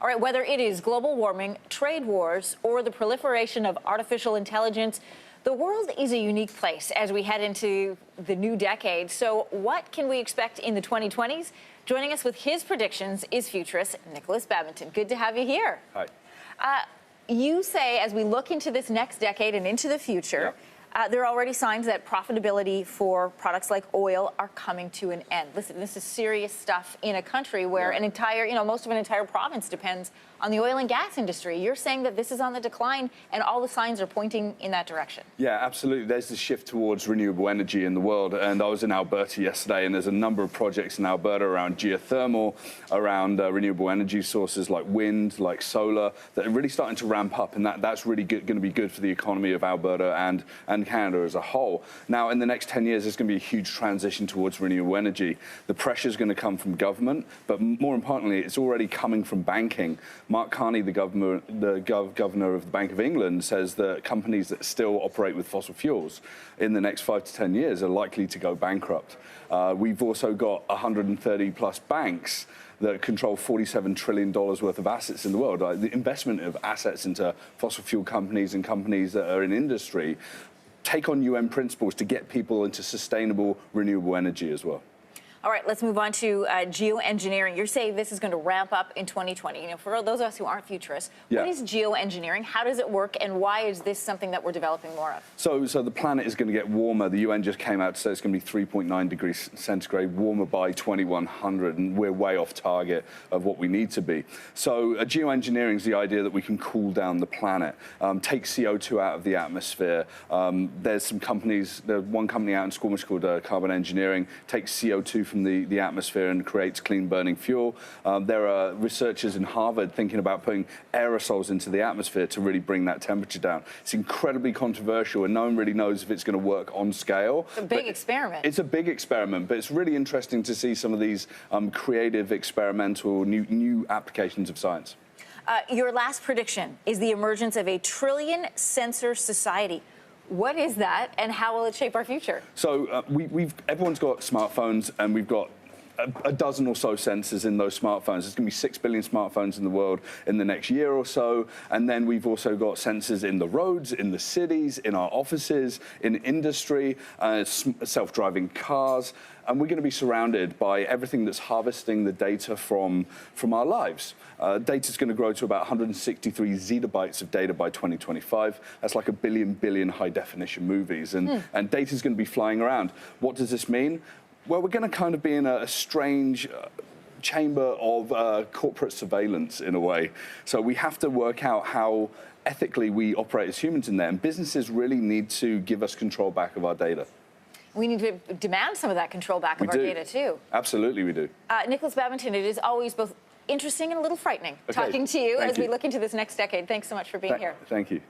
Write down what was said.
All right, whether it is global warming, trade wars, or the proliferation of artificial intelligence, the world is a unique place as we head into the new decade. So what can we expect in the 2020s? Joining us with his predictions is Futurist Nikolas Badminton. Good to have you here. Hi. You say, as we look into this next decade and into the future, there are already signs that profitability for products like oil are coming to an end. Listen, this is serious stuff in a country where an entire, most of an entire province depends on the oil and gas industry. You're saying that this is on the decline and all the signs are pointing in that direction. Yeah, absolutely. There's the shift towards renewable energy in the world. And I was in Alberta yesterday, and there's a number of projects in Alberta around geothermal, around renewable energy sources like wind, like solar, that are really starting to ramp up. And that's really going to be good for the economy of Alberta and Canada as a whole. Now, in the next 10 years, there's going to be a huge transition towards renewable energy. The pressure is going to come from government, but more importantly, it's already coming from banking. Mark Carney, the governor of the Bank of England, says that companies that still operate with fossil fuels in the next 5 to 10 years are likely to go bankrupt. We've also got 130 plus banks that control $47 trillion worth of assets in the world. The investment of assets into fossil fuel companies and companies that are in industry take on UN principles to get people into sustainable renewable energy as well. All right, let's move on to geo-engineering. You're saying this is going to ramp up in 2020. For those of us who aren't futurists, what is geo-engineering? How does it work? And why is this something that we're developing more of? So the planet is going to get warmer. The UN just came out to say it's going to be 3.9 degrees centigrade warmer by 2100, and we're way off target of what we need to be. So geo-engineering is the idea that we can cool down the planet, take CO2 out of the atmosphere. There's some companies, there's one company out in Squamish called Carbon Engineering, takes CO2 from the atmosphere and creates clean burning fuel. There are researchers in Harvard thinking about putting aerosols into the atmosphere to really bring that temperature down. It's incredibly controversial and no one really knows if it's going to work on scale. It's a big experiment. It's a big experiment, but it's really interesting to see some of these creative, experimental, new applications of science. Your last prediction is the emergence of a trillion sensor society. What is that, and how will it shape our future? So everyone's got smartphones, and we've got a dozen or so sensors in those smartphones. There's going to be 6 billion smartphones in the world in the next year or so. And then we've also got sensors in the roads, in the cities, in our offices, in industry, self-driving cars. And we're going to be surrounded by everything that's harvesting the data from our lives. Data is going to grow to about 163 zettabytes of data by 2025. That's like a billion high-definition movies. And data is going to be flying around. What does this mean? Well, we're going to kind of be in a strange chamber of corporate surveillance, in a way. So we have to work out how ethically we operate as humans in there. And businesses really need to give us control back of our data. We need to demand some of that control back of our data, too. Absolutely, we do. Nikolas Badminton, it is always both interesting and a little frightening talking to you as we look into this next decade. Thanks so much for being here. Thank you.